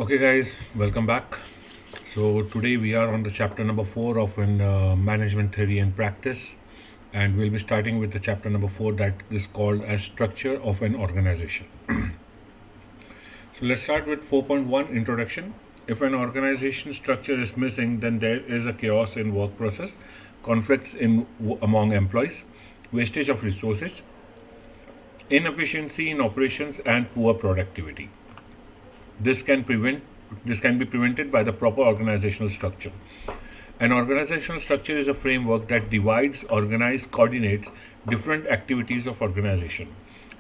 Okay, guys, welcome back. So, today we are on the chapter number 4 of management theory and practice, and we'll be starting with the chapter number 4 that is called as structure of an organization. So, let's start with 4.1 introduction. If an organization structure is missing, then there is a chaos in work process, conflicts among employees, wastage of resources, inefficiency in operations, and poor productivity. This can prevent this can be prevented by the proper organizational structure. An organizational structure is a framework that divides, organizes, coordinates different activities of organization.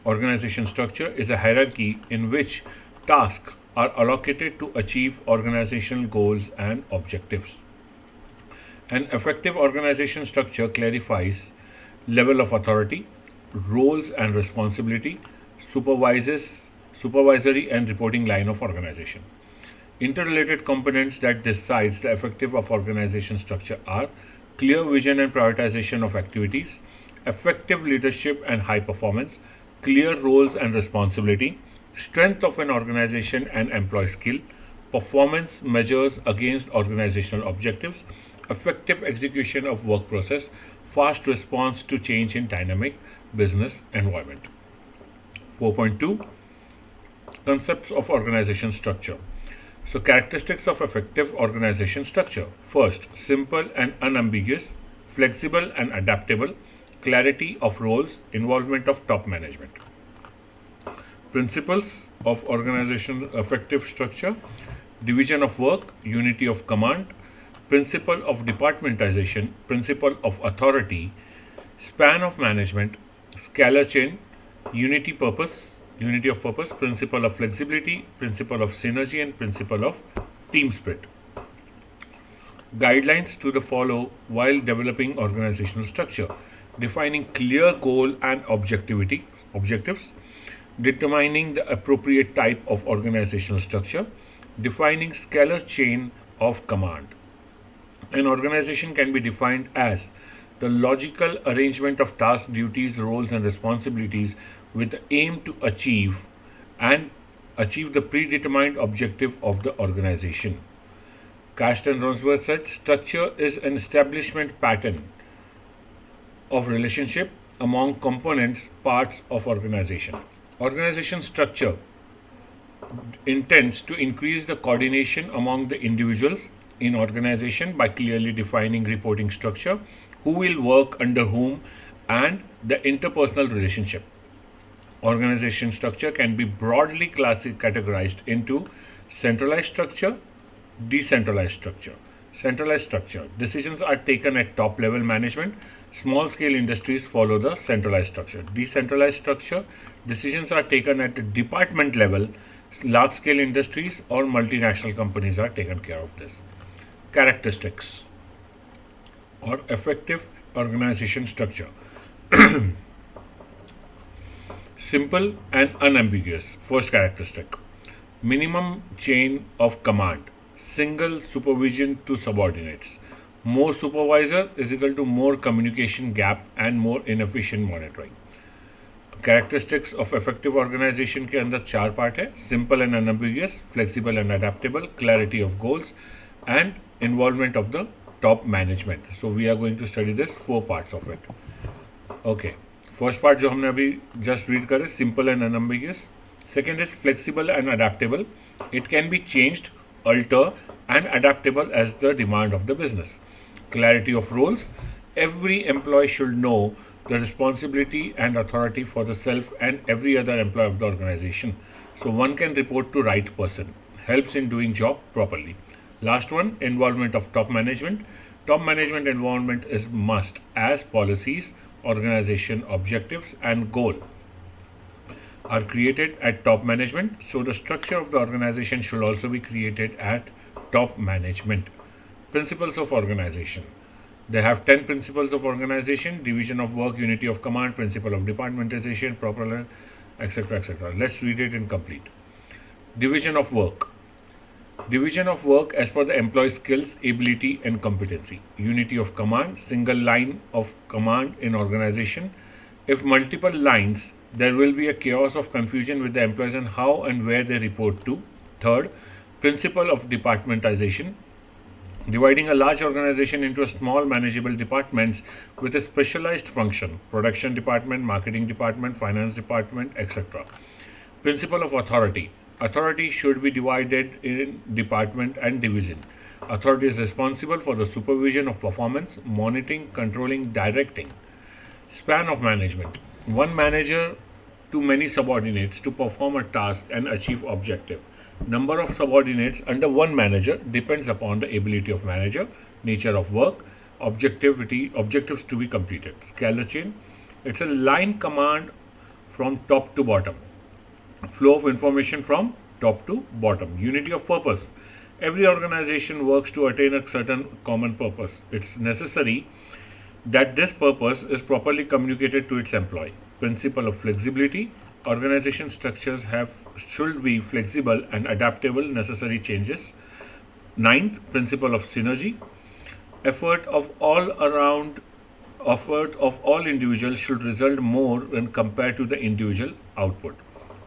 Organization structure is a hierarchy in which tasks are allocated to achieve organizational goals and objectives. An effective organization structure clarifies level of authority, roles and responsibility, supervisory and reporting line of organization. Interrelated components that decides the effective of organization structure are clear vision and prioritization of activities, effective leadership and high performance, clear roles and responsibility, strength of an organization and employee skill, performance measures against organizational objectives, effective execution of work process, fast response to change in dynamic business environment. 4.2 Concepts of organization structure. So, characteristics of effective organization structure. First, simple and unambiguous, flexible and adaptable, clarity of roles, involvement of top management. Principles of organization effective structure: division of work, unity of command, principle of departmentization, principle of authority, span of management, scalar chain, unity of purpose, principle of flexibility, principle of synergy, and principle of team spirit. Guidelines to the follow while developing organizational structure: defining clear goal and objectives, determining the appropriate type of organizational structure, defining scalar chain of command. An organization can be defined as the logical arrangement of tasks, duties, roles, and responsibilities with the aim to achieve the predetermined objective of the organization. Cast and Ronsworth said structure is an establishment pattern of relationship among components, parts of organization. Organization structure intends to increase the coordination among the individuals in organization by clearly defining reporting structure, who will work under whom, and the interpersonal relationship. Organization structure can be broadly categorized into centralized structure, decentralized structure. Centralized structure: decisions are taken at top level management. Small scale industries follow the centralized structure. Decentralized structure: decisions are taken at the department level. Large scale industries or multinational companies are taken care of this. Characteristics or effective organization structure: simple and unambiguous. First characteristic: minimum chain of command, single supervision to subordinates. More supervisor is equal to more communication gap and more inefficient monitoring. Characteristics of effective organization के अंदर चार part है: simple and unambiguous, flexible and adaptable, clarity of goals, and involvement of the top management. So we are going to study this 4 parts of it. Okay. First part जो हमने अभी just read करे, simple and unambiguous. Second is flexible and adaptable. It can be changed, alter and adaptable as the demand of the business. Clarity of roles: every employee should know the responsibility and authority for the self and every other employee of the organization, so one can report to right person. Helps in doing job properly. Last one, involvement of top management. Top management involvement is must, as policies, organization objectives and goal are created at top management, so the structure of the organization should also be created at top management. Principles of organization: they have 10 principles of organization: division of work, unity of command, principle of departmentization, proper, etc., etc. Let's read it in complete. Division of work: division of work as per the employee skills, ability, and competency. Unity of command: single line of command in organization. If multiple lines, there will be a chaos of confusion with the employees on how and where they report to. Third, Principle of departmentization. Dividing a large organization into a small manageable departments with a specialized function, production department, marketing department, finance department, etc. Principle of authority. Authority should be divided in department and division. Authority is responsible for the supervision of performance, monitoring, controlling, directing. Span of management. One manager to many subordinates to perform a task and achieve objective. Number of subordinates under one manager depends upon the ability of manager, nature of work, objectives to be completed. Scalar chain. It's a line command from top to bottom. Flow of information from top to bottom. Unity of purpose. Every organization works to attain a certain common purpose. It's necessary that this purpose is properly communicated to its employee. Principle of flexibility. Organization structures should be flexible and adaptable necessary changes. Ninth, principle of synergy. Effort of all individuals should result more when compared to the individual output.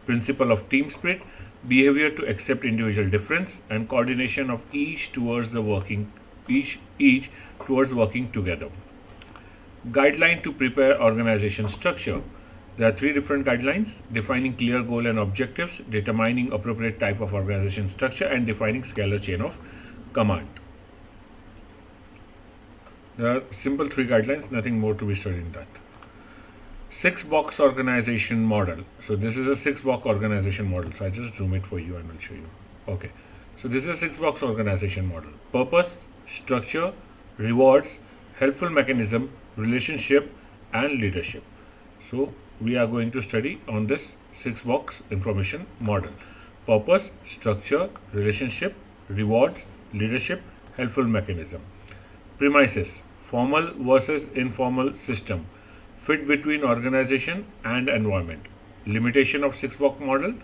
Principle of team spirit. Behavior to accept individual difference and coordination of each towards working together. Guideline to prepare organization structure. There are three different guidelines: defining clear goal and objectives, determining appropriate type of organization structure, and defining scalar chain of command. There are simple three guidelines, nothing more to be studied in that. Six-box organization model. So this is a six-box organization model. So I just zoom it for you and will show you. Okay. So this is a six-box organization model. Purpose, structure, rewards, helpful mechanism, relationship, and leadership. So we are going to study on this six-box information model. Purpose, structure, relationship, rewards, leadership, helpful mechanism. Premises: formal versus informal system. Fit between organization and environment. Limitation of six-box model: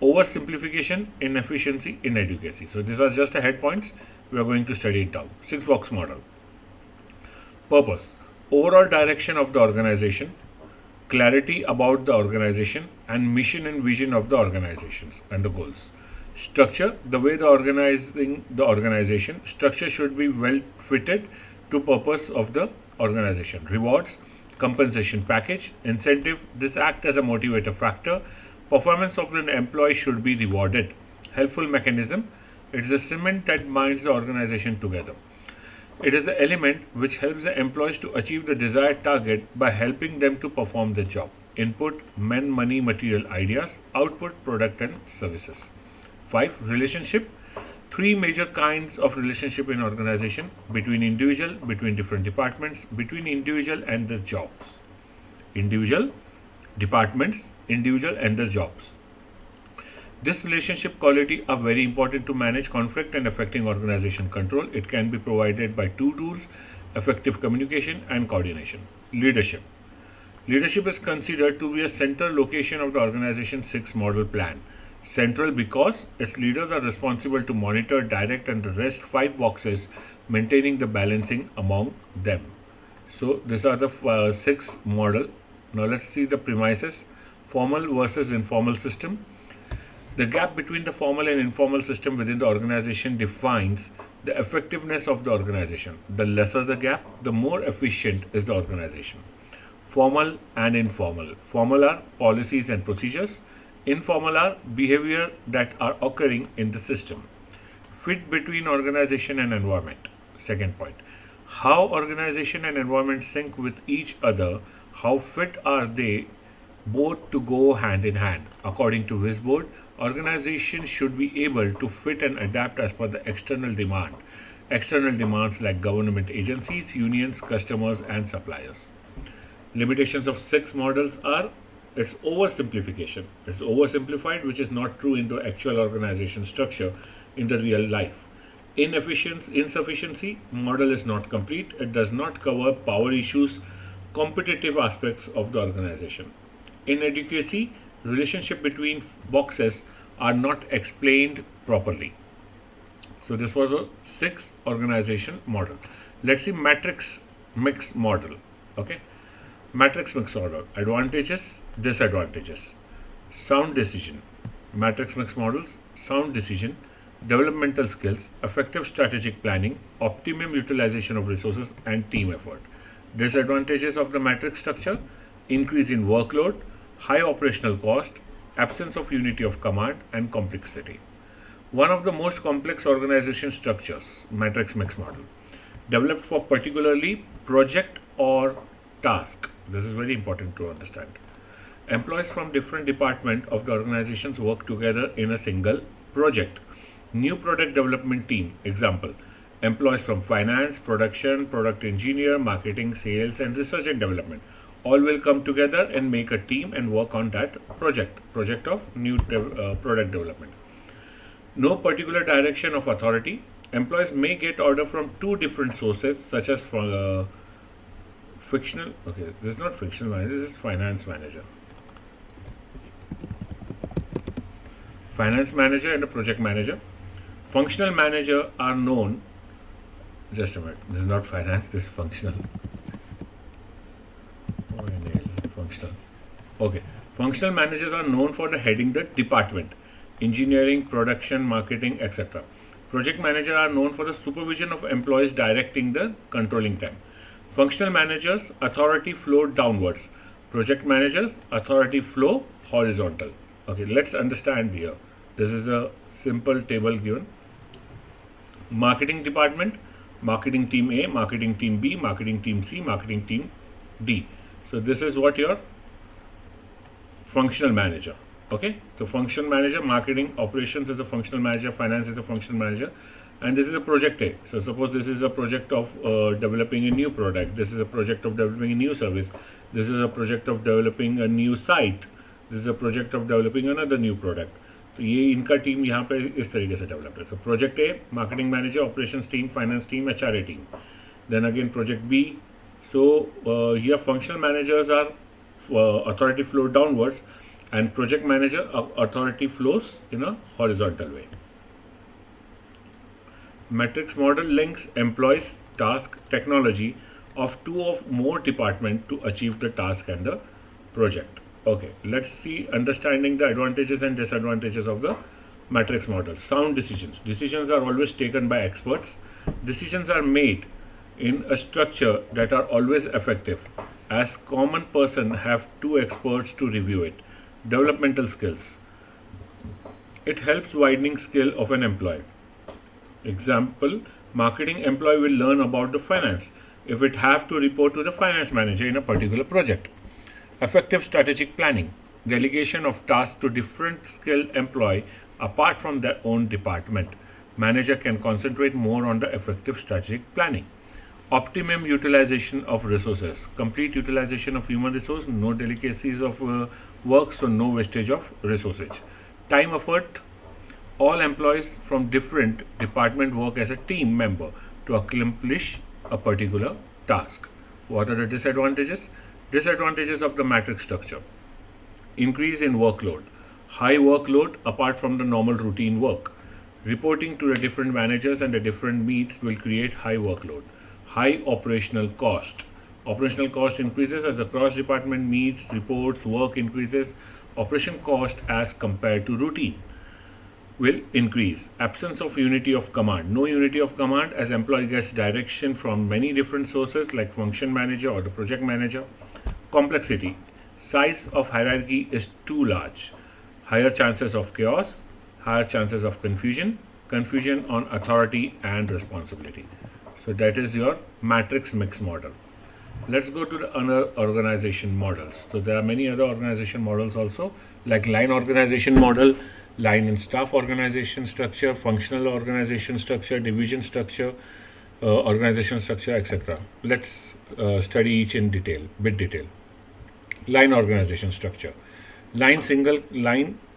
oversimplification, inefficiency, inadequacy. So these are just the head points. We are going to study it down. Six-box model. Purpose: overall direction of the organization, clarity about the organization, and mission and vision of the organizations and the goals. Structure: the way the organization structure should be well fitted to purpose of the organization. Rewards: compensation package, incentive. This act as a motivator factor. Performance of an employee should be rewarded. Helpful mechanism: it is a cement that binds the organization together. It is the element which helps the employees to achieve the desired target by helping them to perform the job. Input: men, money, material, ideas. Output: product and services. 5. Relationship. Three major kinds of relationship in organization: between individual, between different departments, between individual and their jobs. Individual, departments, individual and their jobs. This relationship quality are very important to manage conflict and affecting organization control. It can be provided by two tools: effective communication and coordination. Leadership. Leadership is considered to be a central location of the organization's six model plan. Central because its leaders are responsible to monitor, direct, and the rest five boxes, maintaining the balancing among them. So these are the six model. Now let's see the premises: formal versus informal system. The gap between the formal and informal system within the organization defines the effectiveness of the organization. The lesser the gap, the more efficient is the organization. Formal and informal. Formal are policies and procedures. Informal are behavior that are occurring in the system. Fit between organization and environment. Second point: how organization and environment sync with each other. How fit are they both to go hand in hand? According to Wisbord, organizations should be able to fit and adapt as per the external demand. External demands like government agencies, unions, customers, and suppliers. Limitations of six models are: it's oversimplification. It's oversimplified, which is not true in the actual organization structure in the real life. Insufficiency, model is not complete. It does not cover power issues, competitive aspects of the organization. Inadequacy, relationship between boxes are not explained properly. So this was a six organization model. Let's see matrix mix model. Okay, matrix mix model. Advantages, disadvantages. Sound decision. Matrix mix models: sound decision, developmental skills, effective strategic planning, optimum utilization of resources, and team effort. Disadvantages of the matrix structure: increase in workload, high operational cost, absence of unity of command, and complexity. One of the most complex organization structures, matrix mix model, developed for particularly project or task. This is very important to understand. Employees from different departments of the organizations work together in a single project. New product development team, example, employees from finance, production, product engineer, marketing, sales, and research and development. All will come together and make a team and work on that project of new product development. No particular direction of authority. Employees may get order from two different sources, such as fictional. Okay, this is not fictional manager. This is finance manager. Finance manager and a project manager. Functional manager are known. Just a minute. This is not finance. This is functional. Functional. Okay. Functional managers are known for the heading the department, engineering, production, marketing, etc. Project managers are known for the supervision of employees directing the controlling time. Functional managers, authority flow downwards. Project managers, authority flow horizontal. Okay, let's understand here. This is a simple table given. Marketing department, marketing team A, marketing team B, marketing team C, marketing team D. So this is what your functional manager. Okay, so functional manager, marketing operations is a functional manager, finance is a functional manager, and this is a project A. So suppose this is a project of developing a new product, this is a project of developing a new service, this is a project of developing a new site, this is a project of developing another new product. तो ये इनका team यहाँ पे इस तरीके से develop है. So project A, marketing manager, operations team, finance team, HRA team. Then again project B. So here functional managers are authority flow downwards, and project manager authority flows in a horizontal way. Matrix model links employees, task, technology of two or more departments to achieve the task and the project. Okay, let's see understanding the advantages and disadvantages of the matrix model. Sound decisions. Decisions are always taken by experts. Decisions are made in a structure that are always effective, as common person have two experts to review it. Developmental skills. It helps widening skill of an employee. Example, marketing employee will learn about the finance if it have to report to the finance manager in a particular project. Effective strategic planning. Delegation of tasks to different skilled employee apart from their own department. Manager can concentrate more on the effective strategic planning. Optimum utilization of resources. Complete utilization of human resource, no delicacies of work, so no wastage of resources. Time effort. All employees from different department work as a team member to accomplish a particular task. What are the disadvantages? Disadvantages of the matrix structure. Increase in workload. High workload apart from the normal routine work. Reporting to the different managers and the different meets will create high workload. High operational cost. Operational cost increases as the cross-department meets, reports, work increases. Operation cost as compared to routine will increase. Absence of unity of command. No unity of command as employee gets direction from many different sources like function manager or the project manager. Complexity. Size of hierarchy is too large. Higher chances of chaos, higher chances of confusion, confusion on authority and responsibility. So that is your matrix mix model. Let's go to the other organization models. So there are many other organization models also, like line organization model, line and staff organization structure, functional organization structure, division structure, organization structure, etc. Let's study each in detail, bit detail. Line organization structure.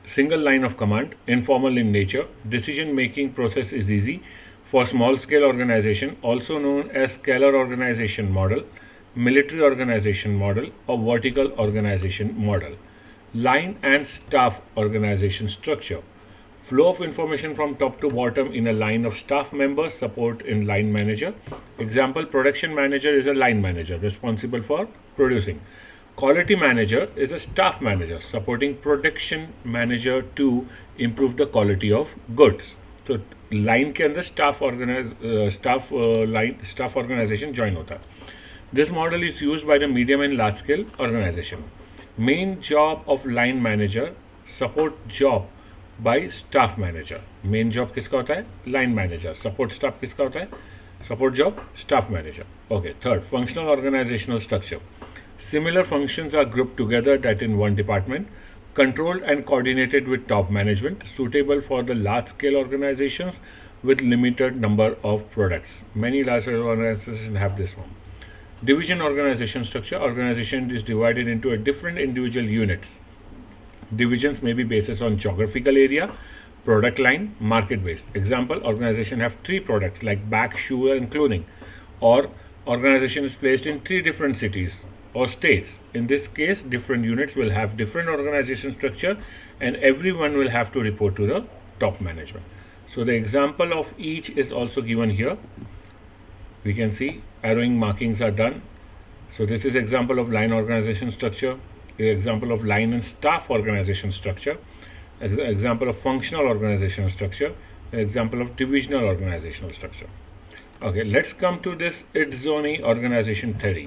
Single line of command, informal in nature. Decision making process is easy for small scale organization, also known as scalar organization model, military organization model, or vertical organization model. Line and staff organization structure. Flow of information from top to bottom in a line of staff members, support in line manager. Example, production manager is a line manager responsible for producing. Quality manager is a staff manager supporting production manager to improve the quality of goods. तो line के अंदर staff organization join होता है. This model is use by the medium and large scale organization. Main job of line manager, support job by staff manager. Main job किसका होता है? Line manager. Support staff किसका होता है? Support job staff manager. Okay. Third, functional organizational structure. Similar functions are grouped together that in one department, controlled and coordinated with top management, suitable for the large-scale organizations with limited number of products. Many large organizations have this one. Division organization structure. Organization is divided into a different individual units. Divisions may be based on geographical area, product line, market based. Example, organization have 3 products like bag, shoe and clothing, or organization is placed in 3 different cities or states. In this case, different units will have different organization structure and everyone will have to report to the top management. So the example of each is also given here. We can see arrowing markings are done. So this is example of line organization structure, example of line and staff organization structure, example of functional organization structure, example of divisional organizational structure. Okay, let's come to this Itzoni organization theory.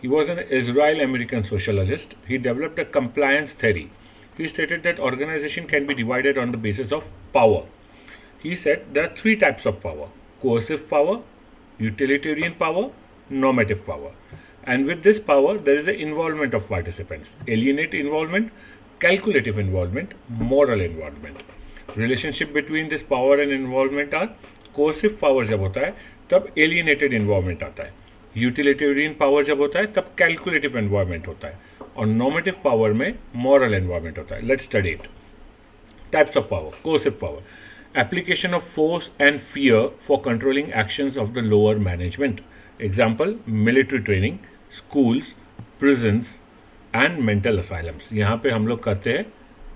He was an Israel-American sociologist. He developed a compliance theory. He stated that organization can be divided on the basis of power. He said there are 3 types of power: coercive power, utilitarian power, normative power. And with this power, there is an involvement of participants: alienate involvement, calculative involvement, moral involvement. Relationship between this power and involvement are: coercive power जब होता है तब alienated involvement आता है, utilitarian power जब होता है तब कैलकुलेटिव एनवायरनमेंट होता है, और नॉर्मेटिव पावर में मॉरल एनवायरनमेंट होता है. Let's study it. Types of power. Coercive power, application of force and fear for controlling actions of the lower management. Example, military training, schools, prisons and mental asylums. यहाँ पे हम लोग करते हैं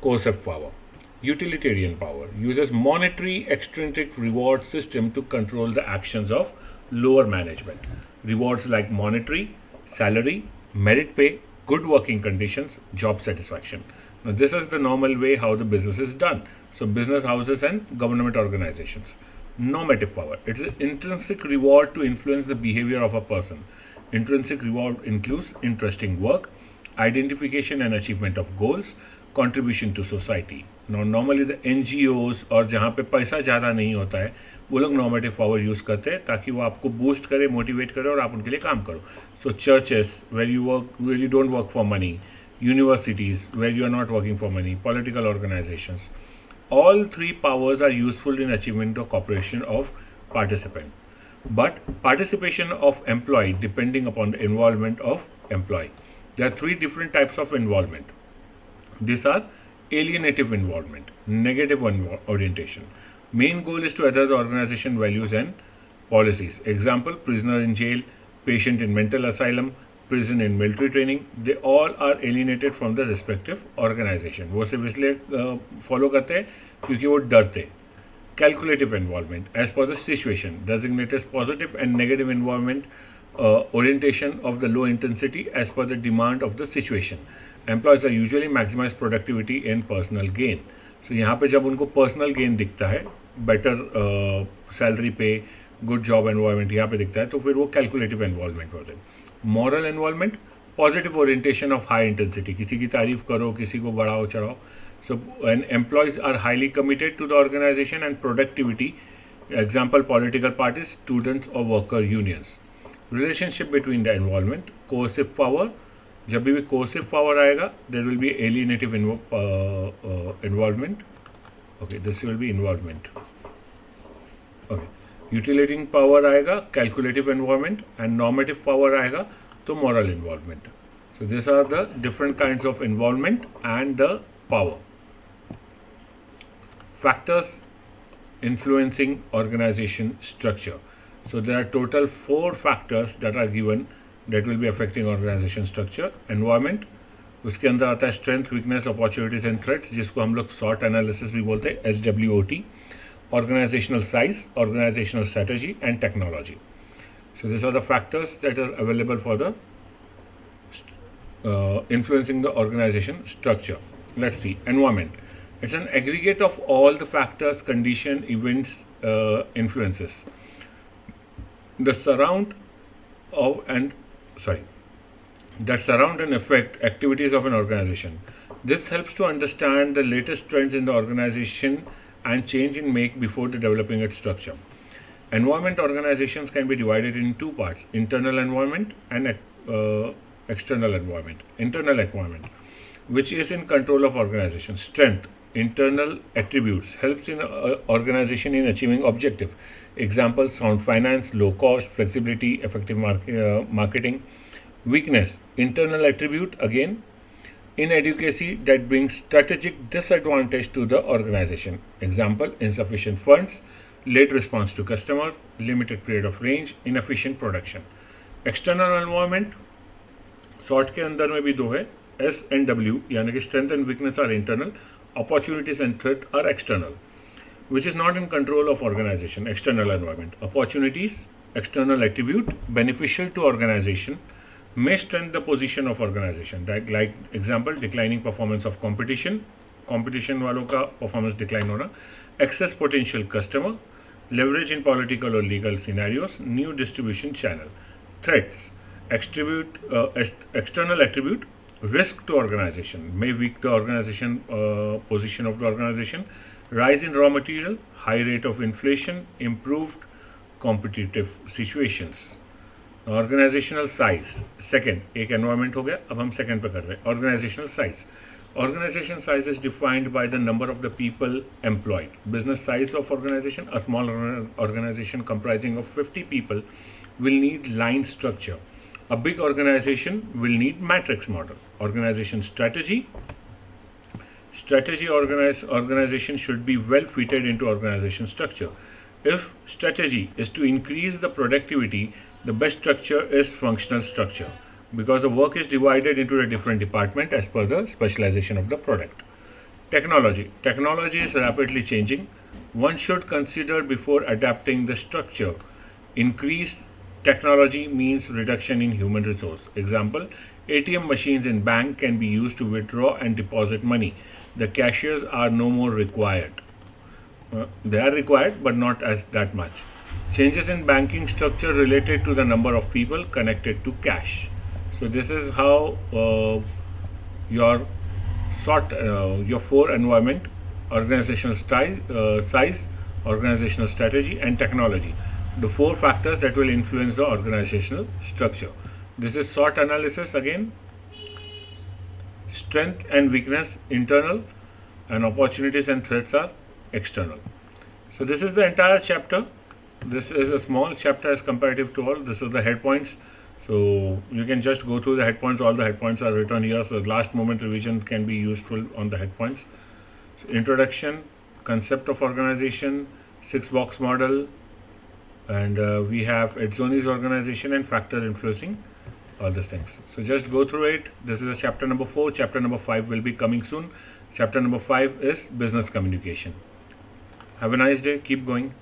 coercive power. Utilitarian power uses monetary extrinsic reward system to control the actions of lower management. Rewards like monetary, salary, merit pay, good working conditions, job satisfaction. Now this is the normal way how the business is done. So business houses and government organizations. Normative power. It is an intrinsic reward to influence the behavior of a person. Intrinsic reward includes interesting work, identification and achievement of goals, contribution to society. Now normally the NGOs और जहाँ पे पैसा ज़्यादा नहीं होता है वो लोग नॉर्मेटिव पावर यूज़ करते हैं ताकि वो आपको बूस्ट करे, मोटिवेट करे और आप उनके लिए काम करो. So churches where you don't work for money, universities where you are not working for money, political organisations. All 3 powers are useful in achievement of cooperation of participant. But participation of employee depending upon the involvement of employee. There are 3 different types of involvement. These are alienative involvement, negative orientation. Main goal is to adhere the organization values and policies. Example, prisoner in jail, patient in mental asylum, prison in military training. They all are alienated from the respective organization. वो सिर्फ इसलिए follow करते हैं क्योंकि वो डरते. Calculative involvement as per the situation designates positive and negative involvement orientation of the low intensity as per the demand of the situation. Employees are usually maximize productivity and personal gain. So यहाँ पे जब उनको personal gain दिखता है, better salary पे, good job environment यहाँ पे दिखता है, तो फिर वो कैलकुलेटिव एनवायरनमेंट होते हैं. Moral environment, positive orientation of high intensity, किसी की तारीफ करो, किसी को बढ़ाओ चढ़ाओ. So and employees are highly committed to the organisation and productivity. Example, political parties, students और worker unions. Relationship between the environment. Coercive power, जब भी कोर्सिव पावर आएगा there will be alienative involvement. Okay, this will be involvement. Okay, utilitarian power आएगा calculative involvement, and normative power आएगा तो moral involvement. So this are the different kinds of involvement and the power. Factors influencing organization structure. So there are total 4 factors that are given that will be affecting organization structure. Environment, उसके अंदर आता है strength, weakness, opportunities and threats, जिसको हम लोग SWOT analysis भी बोलते हैं, SWOT. Organizational size, organizational strategy and technology. So these are the factors that are available for the influencing the organization structure. Let's see. Environment. It's an aggregate of all the factors, condition, events, influences. The surround of and sorry that surround and affect activities of an organization. This helps to understand the latest trends in the organization and change in make before developing its structure. Environment organizations can be divided in two parts: internal environment and external environment. Internal environment, which is in control of organization. Strength, internal attributes helps in organization in achieving objective. Example: sound finance, low cost, flexibility, effective marketing. Weakness, internal attribute again, inadequacy that brings strategic disadvantage to the organization. Example: insufficient funds, late response to customer, limited period of range, inefficient production. External environment sort के अंदर में भी दो है, S and W, यानी कि strength and weakness are internal, opportunities and threat are external, which is not in control of organization. External environment, opportunities, external attribute beneficial to organization, may strengthen the position of organization. Like example, declining performance of competition वालों का performance decline होना, excess potential customer, leverage in political or legal scenarios, new distribution channel. Threats, external attribute, risk to organization, may weak the organization position of the organization, rise in raw material, high rate of inflation, improved competitive situations. Organizational size, second, एक environment हो गया, अब हम second पे कर रहे हैं. Organizational size. Organization size is defined by the number of the people employed. Business size of organization, a small organization comprising of 50 people will need line structure. A big organization will need matrix model. Organization strategy. Organization should be well fitted into organization structure. If strategy is to increase the productivity, the best structure is functional structure, because the work is divided into a different department as per the specialization of the product. Technology is rapidly changing. One should consider before adapting the structure. Increased technology means reduction in human resource. Example: ATM machines in bank can be used to withdraw and deposit money. The cashiers are no more required. They are required, but not as that much. Changes in banking structure related to the number of people connected to cash. So this is how your four environment: organizational size, organizational strategy, and technology. The four factors that will influence the organizational structure. This is SWOT analysis again. Strength and weakness internal, and opportunities and threats are external. So this is the entire chapter. This is a small chapter as comparative to all. This is the head points. So you can just go through the head points. All the head points are written here. So last moment revision can be useful on the head points. So introduction, concept of organization, 6-box model, and we have Edzoni's organization and factor influencing all these things. So just go through it. This is a chapter number 4. Chapter number 5 will be coming soon. Chapter number 5 is business communication. Have a nice day. Keep going.